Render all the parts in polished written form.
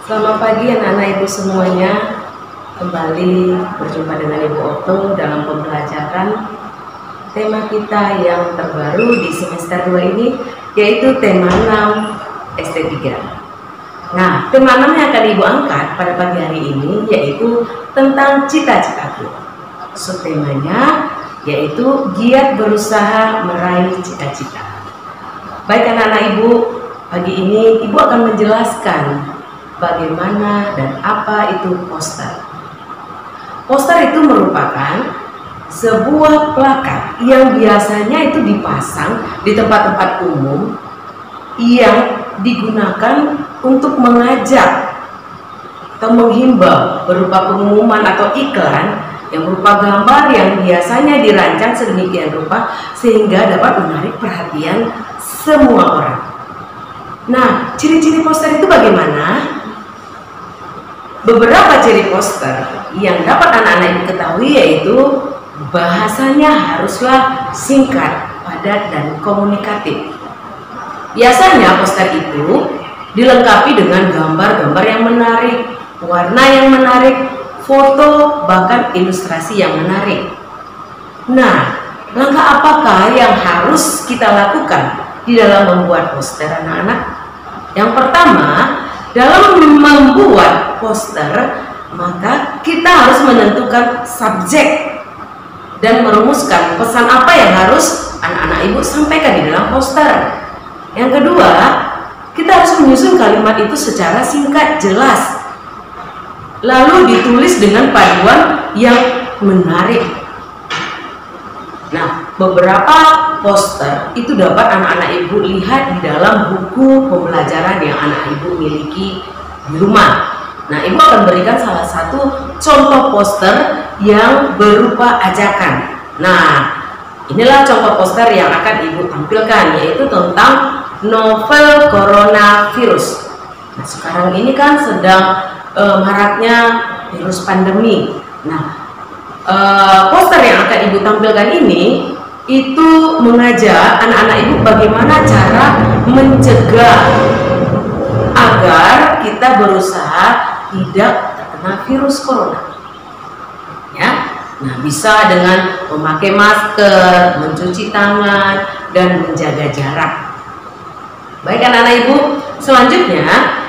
Selamat pagi anak-anak ibu semuanya. Kembali berjumpa dengan Ibu Otto dalam pembelajaran tema kita yang terbaru di semester 2 ini, yaitu tema 6 ST3. Nah, tema 6 yang akan Ibu angkat pada pagi hari ini yaitu tentang cita-citaku. Subtemanya yaitu giat berusaha meraih cita-cita. Baik anak-anak ibu, pagi ini Ibu akan menjelaskan bagaimana dan apa itu poster. Poster itu merupakan sebuah plakat yang biasanya itu dipasang di tempat-tempat umum yang digunakan untuk mengajak atau menghimbau berupa pengumuman atau iklan yang berupa gambar yang biasanya dirancang sedemikian rupa sehingga dapat menarik perhatian semua orang. Nah, ciri-ciri poster itu bagaimana? Beberapa ciri poster yang dapat anak-anak ibu ketahui yaitu bahasanya haruslah singkat, padat, dan komunikatif. Biasanya poster itu dilengkapi dengan gambar-gambar yang menarik, warna yang menarik, foto, bahkan ilustrasi yang menarik. Nah, langkah apakah yang harus kita lakukan di dalam membuat poster anak-anak? Yang pertama, dalam membuat poster, maka kita harus menentukan subjek dan merumuskan pesan apa yang harus anak-anak ibu sampaikan di dalam poster. Yang kedua, kita harus menyusun kalimat itu secara singkat, jelas, lalu ditulis dengan paduan yang menarik. Nah, beberapa poster itu dapat anak-anak ibu lihat di dalam buku pembelajaran yang anak ibu miliki di rumah. Nah, ibu akan berikan salah satu contoh poster yang berupa ajakan. Nah, inilah contoh poster yang akan ibu tampilkan, yaitu tentang novel coronavirus. Nah, sekarang ini kan sedang maraknya virus pandemi. Nah, poster yang akan ibu tampilkan ini itu mengajak anak-anak ibu bagaimana cara mencegah agar kita berusaha tidak terkena virus corona. Ya, nah bisa dengan memakai masker, mencuci tangan, dan menjaga jarak. Baik anak-anak ibu, selanjutnya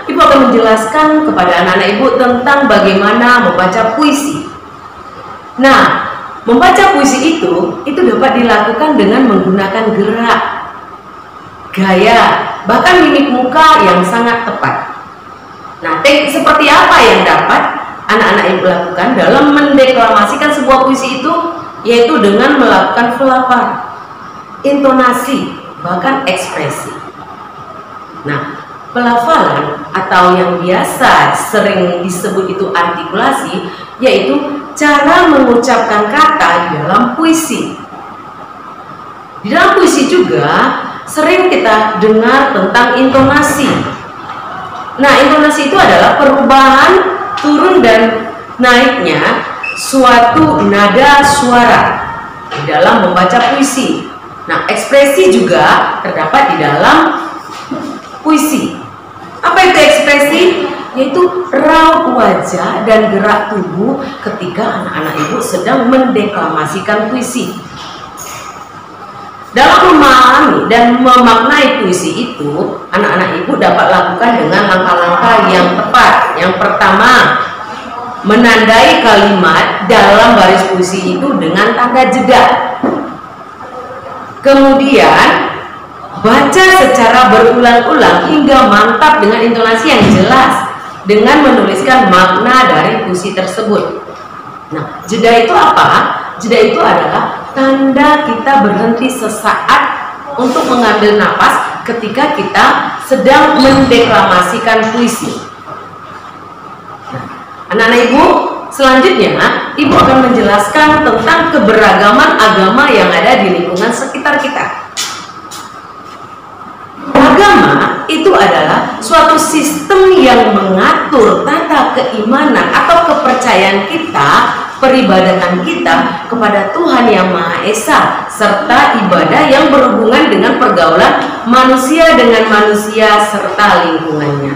ibu akan menjelaskan kepada anak-anak ibu tentang bagaimana membaca puisi. Nah, membaca puisi itu dapat dilakukan dengan menggunakan gerak, gaya, bahkan mimik muka yang sangat tepat. Nah, seperti apa yang dapat anak-anak ibu lakukan dalam mendeklamasikan sebuah puisi itu, yaitu dengan melakukan velafar, intonasi, bahkan ekspresi. Nah, pelafalan atau yang biasa sering disebut itu artikulasi, yaitu cara mengucapkan kata di dalam puisi. Di dalam puisi juga sering kita dengar tentang intonasi. Nah, intonasi itu adalah perubahan turun dan naiknya suatu nada suara di dalam membaca puisi. Nah, ekspresi juga terdapat di dalam puisi. Apa itu ekspresi? Yaitu raut wajah dan gerak tubuh ketika anak-anak ibu sedang mendeklamasikan puisi. Dalam memahami dan memaknai puisi itu, anak-anak ibu dapat lakukan dengan langkah-langkah yang tepat. Yang pertama, menandai kalimat dalam baris puisi itu dengan tanda jeda. Kemudian, baca secara berulang-ulang hingga mantap dengan intonasi yang jelas dengan menuliskan makna dari puisi tersebut. Nah, jeda itu apa? Jeda itu adalah tanda kita berhenti sesaat untuk mengambil napas ketika kita sedang mendeklamasikan puisi. Nah, anak-anak ibu, selanjutnya ibu akan menjelaskan tentang keberagaman agama yang ada di lingkungan sekitar kita. Agama itu adalah suatu sistem yang mengatur tata keimanan atau kepercayaan kita, peribadatan kita kepada Tuhan Yang Maha Esa, serta ibadah yang berhubungan dengan pergaulan manusia dengan manusia serta lingkungannya.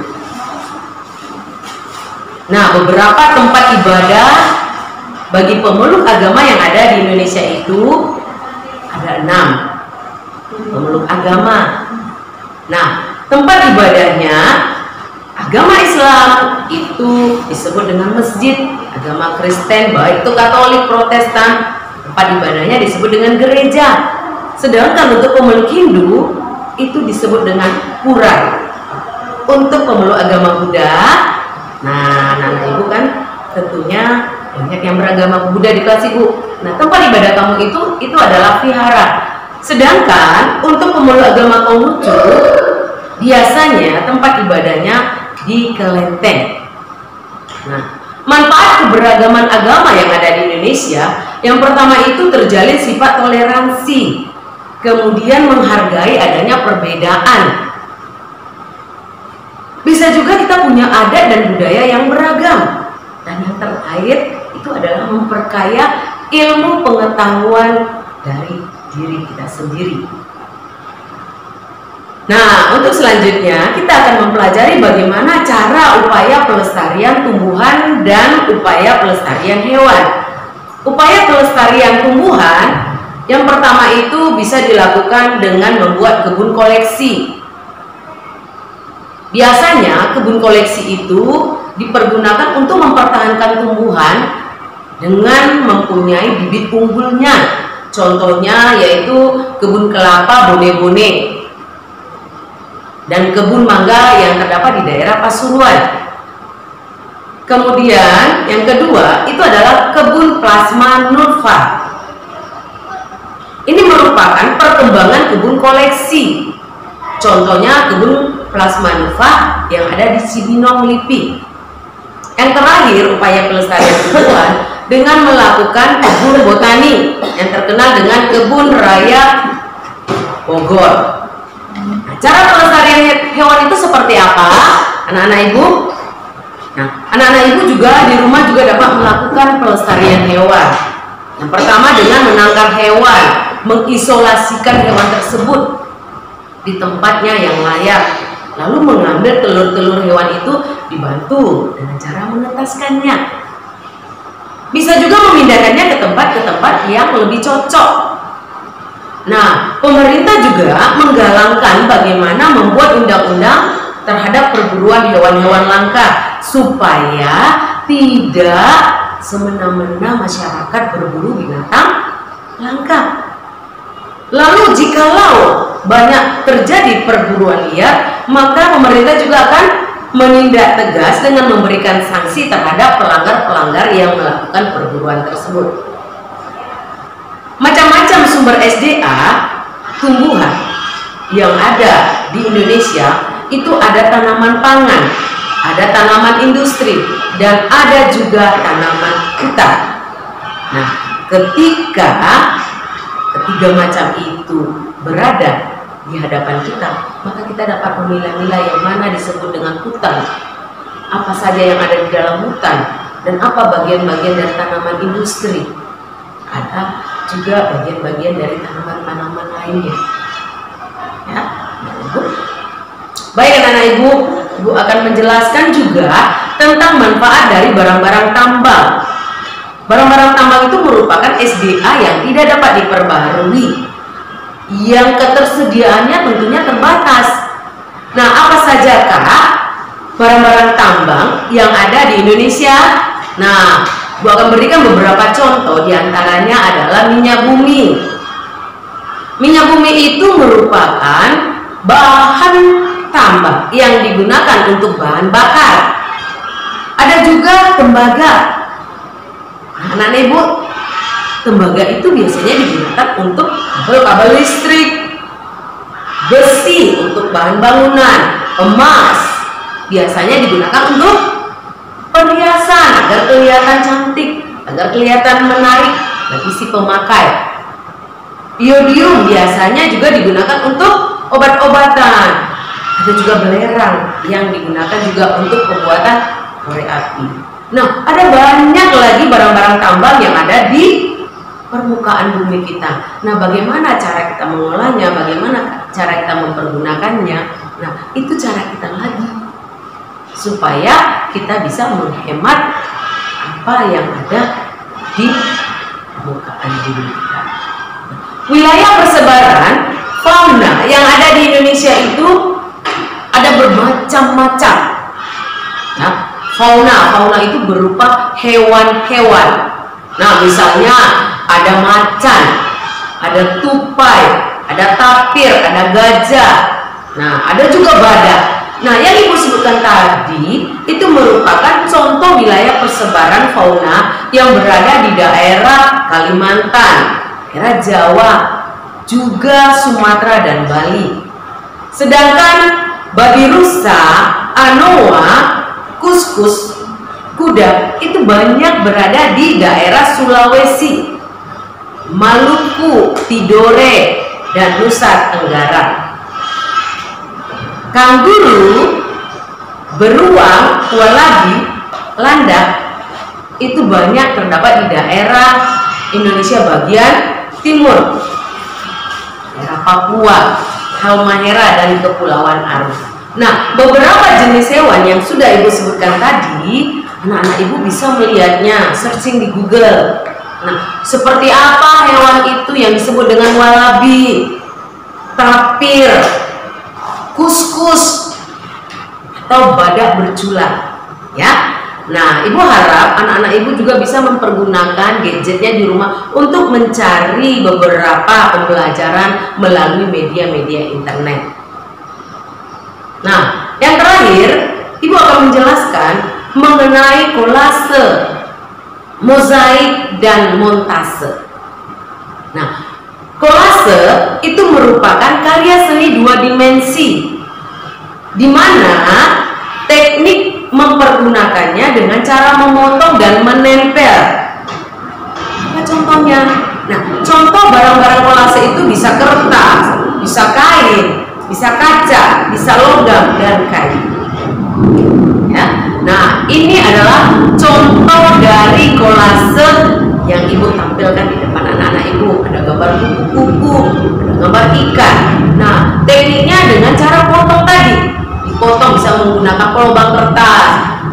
Nah, beberapa tempat ibadah bagi pemeluk agama yang ada di Indonesia itu ada 6 pemeluk agama. Nah, tempat ibadahnya agama Islam itu disebut dengan masjid, agama Kristen baik itu Katolik, Protestan, tempat ibadahnya disebut dengan gereja. Sedangkan untuk pemeluk Hindu itu disebut dengan pura. Untuk pemeluk agama Buddha, nah anak ibu kan tentunya banyak yang beragama Buddha di kelas ibu. Nah, tempat ibadah kamu itu adalah vihara. Sedangkan untuk pemeluk agama Konghucu biasanya tempat ibadahnya di kelenteng. Nah, manfaat keberagaman agama yang ada di Indonesia, yang pertama itu terjalin sifat toleransi, kemudian menghargai adanya perbedaan. Bisa juga kita punya adat dan budaya yang beragam. Dan yang terakhir itu adalah memperkaya ilmu pengetahuan dari diri kita sendiri. Nah, untuk selanjutnya kita akan mempelajari bagaimana cara upaya pelestarian tumbuhan dan upaya pelestarian hewan. Upaya pelestarian tumbuhan yang pertama itu bisa dilakukan dengan membuat kebun koleksi. Biasanya kebun koleksi itu dipergunakan untuk mempertahankan tumbuhan dengan mempunyai bibit unggulnya. Contohnya yaitu kebun kelapa Bone-Bone dan kebun mangga yang terdapat di daerah Pasuruan. Kemudian yang kedua itu adalah kebun plasma nutfah. Ini merupakan perkembangan kebun koleksi. Contohnya kebun plasma nutfah yang ada di Cibinong, Lipi. Yang terakhir upaya pelestarian tumbuhan dengan melakukan kebun botani yang terkenal dengan kebun raya Bogor. Cara pelestarian hewan itu seperti apa, anak-anak ibu? Nah, anak-anak ibu juga di rumah juga dapat melakukan pelestarian hewan. Yang pertama dengan menangkap hewan, mengisolasikan hewan tersebut di tempatnya yang layak, lalu mengambil telur-telur hewan itu dibantu dengan cara menetaskannya. Bisa juga memindahkannya ke tempat yang lebih cocok. Nah, pemerintah juga menggalangkan bagaimana membuat undang-undang terhadap perburuan hewan-hewan langka supaya tidak semena-mena masyarakat berburu binatang langka. Lalu jikalau banyak terjadi perburuan liar, maka pemerintah juga akan menindak tegas dengan memberikan sanksi terhadap pelanggar-pelanggar yang melakukan perburuan tersebut. Macam-macam sumber SDA tumbuhan yang ada di Indonesia itu ada tanaman pangan, ada tanaman industri, dan ada juga tanaman hutan. Nah, ketika ketiga macam itu berada di hadapan kita, maka kita dapat memilah-milah yang mana disebut dengan hutan, apa saja yang ada di dalam hutan, dan apa bagian-bagian dari tanaman industri. Ada juga bagian-bagian dari tanaman-tanaman lainnya. Ya, Ibu. Baik anak-anak ibu, ibu akan menjelaskan juga tentang manfaat dari barang-barang tambang. Barang-barang tambang itu merupakan SDA yang tidak dapat diperbaharui, yang ketersediaannya tentunya terbatas. Nah, apa saja kak barang-barang tambang yang ada di Indonesia? Nah, ibu akan berikan beberapa contoh, diantaranya adalah minyak bumi. Minyak bumi itu merupakan bahan tambang yang digunakan untuk bahan bakar. Ada juga tembaga. Anak-anak ibu, tembaga itu biasanya digunakan untuk kabel listrik, besi untuk bahan bangunan, emas biasanya digunakan untuk perhiasan agar kelihatan cantik, agar kelihatan menarik bagi si pemakai. Iodium biasanya juga digunakan untuk obat-obatan. Ada juga belerang yang digunakan juga untuk pembuatan korek api. Nah, ada banyak lagi barang-barang tambang yang ada di permukaan bumi kita. Nah, bagaimana cara kita mengolahnya, bagaimana cara kita mempergunakannya? Nah, itu cara kita lagi. supaya kita bisa menghemat apa yang ada di permukaan bumi kita. Wilayah persebaran fauna yang ada di Indonesia itu ada bermacam-macam. Nah, fauna itu berupa hewan-hewan. Nah, misalnya ada macan, ada tupai, ada tapir, ada gajah. Nah, ada juga badak. Nah, yang Ibu sebutkan tadi itu merupakan contoh wilayah persebaran fauna yang berada di daerah Kalimantan, daerah Jawa, juga Sumatera dan Bali. Sedangkan babi rusa, anoa, kuskus, kuda itu banyak berada di daerah Sulawesi, Maluku, Tidore, dan Nusa Tenggara. Kanguru, beruang, walabi, landak itu banyak terdapat di daerah Indonesia bagian timur, daerah Papua, Halmahera, dan Kepulauan Aru. Nah, beberapa jenis hewan yang sudah Ibu sebutkan tadi, anak-anak Ibu bisa melihatnya, searching di Google. Nah, seperti apa hewan itu yang disebut dengan walabi, tapir, kuskus, atau badak bercula, ya. Nah, Ibu harap anak-anak Ibu juga bisa mempergunakan gadgetnya di rumah untuk mencari beberapa pembelajaran melalui media-media internet. Nah, yang terakhir, Ibu akan menjelaskan mengenai kolase, mozaik, dan montase. Nah, kolase itu merupakan karya seni dua dimensi, di mana teknik mempergunakannya dengan cara memotong dan menempel. Apa contohnya? Nah, contoh barang-barang kolase itu bisa kertas, bisa kain, bisa kaca, bisa logam, dan kayu. Ya. Nah, ini adalah contoh dari kolase yang Ibu tampilkan di depan anak-anak Ibu. Ada gambar kupu-kupu, ada gambar ikan. Nah, tekniknya dengan cara potong tadi. Dipotong bisa menggunakan pelobang kertas,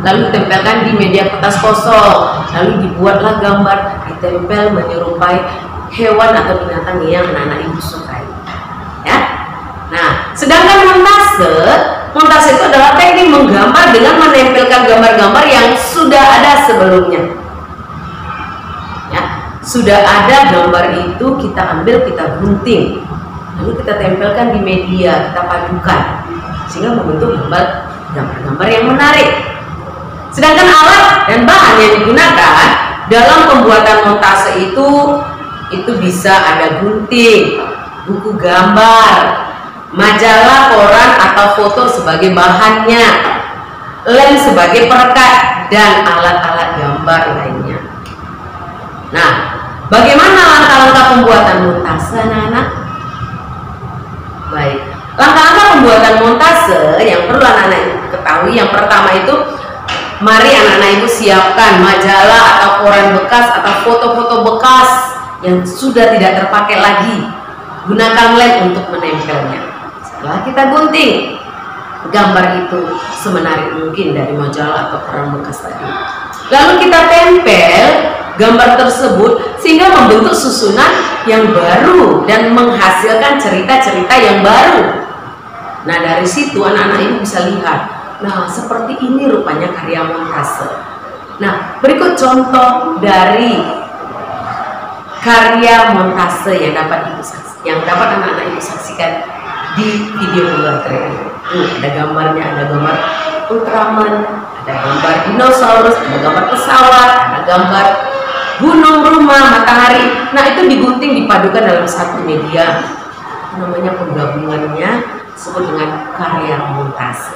lalu ditempelkan di media kertas kosong, lalu dibuatlah gambar, ditempel menyerupai hewan atau binatang yang anak-anak Ibu sukai. Ya. Nah, sedangkan montase itu adalah teknik menggambar dengan menempelkan gambar-gambar yang sudah ada sebelumnya. Ya, sudah ada gambar itu kita ambil, kita gunting, lalu kita tempelkan di media, kita padukan sehingga membentuk gambar-gambar yang menarik. Sedangkan alat dan bahan yang digunakan dalam pembuatan montase itu bisa ada gunting, buku gambar, majalah, koran, atau foto sebagai bahannya, lem sebagai perekat, dan alat-alat gambar lainnya. Nah, bagaimana langkah-langkah pembuatan montase, anak-anak? Baik, langkah-langkah pembuatan montase yang perlu anak-anak Ibu ketahui, yang pertama itu, mari anak-anak Ibu siapkan majalah atau koran bekas atau foto-foto bekas yang sudah tidak terpakai lagi. Gunakan lem untuk menempelnya. Setelah kita gunting gambar itu semenarik mungkin dari majalah atau koran bekas tadi, lalu kita tempel gambar tersebut sehingga membentuk susunan yang baru dan menghasilkan cerita-cerita yang baru. Nah, dari situ anak-anak ini bisa lihat, nah seperti ini rupanya karya montase. Nah, berikut contoh dari karya montase yang dapat anak-anak Ibu saksikan di video pembelajaran ini. Ada gambarnya, ada gambar Ultraman, ada gambar dinosaurus, ada gambar pesawat, ada gambar gunung, rumah, matahari. Nah, itu digunting, dipadukan dalam satu media. Namanya penggabungannya disebut dengan karya montase.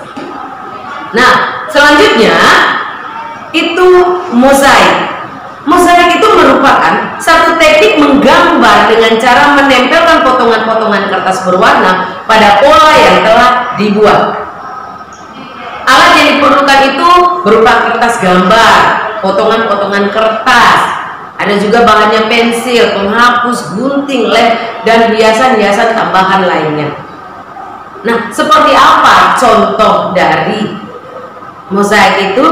Nah, selanjutnya itu mozaik. Mozaik itu merupakan satu teknik menggambar dengan cara menempelkan potongan-potongan kertas berwarna pada pola yang telah dibuat. Alat yang diperlukan itu berupa kertas gambar, potongan-potongan kertas, ada juga bahannya pensil, penghapus, gunting, lem, dan hiasan-hiasan tambahan lainnya. Nah, seperti apa contoh dari Mozaik itu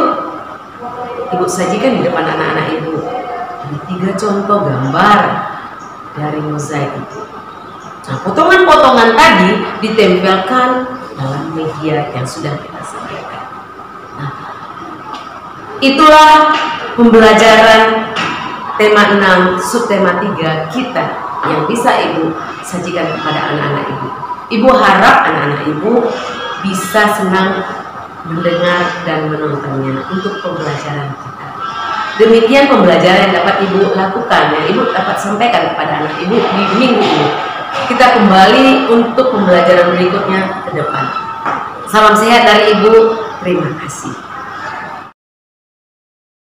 Ibu sajikan di depan anak-anak Ibu. Ada 3 contoh gambar dari mozaik itu. Nah, potongan-potongan tadi ditempelkan dalam media yang sudah kita sediakan. Nah, itulah pembelajaran tema 6, subtema 3 kita yang bisa Ibu sajikan kepada anak-anak Ibu. Ibu harap anak-anak Ibu bisa senang mendengar dan menontonnya untuk pembelajaran kita. Demikian pembelajaran yang dapat Ibu lakukan, yang Ibu dapat sampaikan kepada anak Ibu di minggu ini. Kita kembali untuk pembelajaran berikutnya ke depan. Salam sehat dari Ibu. Terima kasih.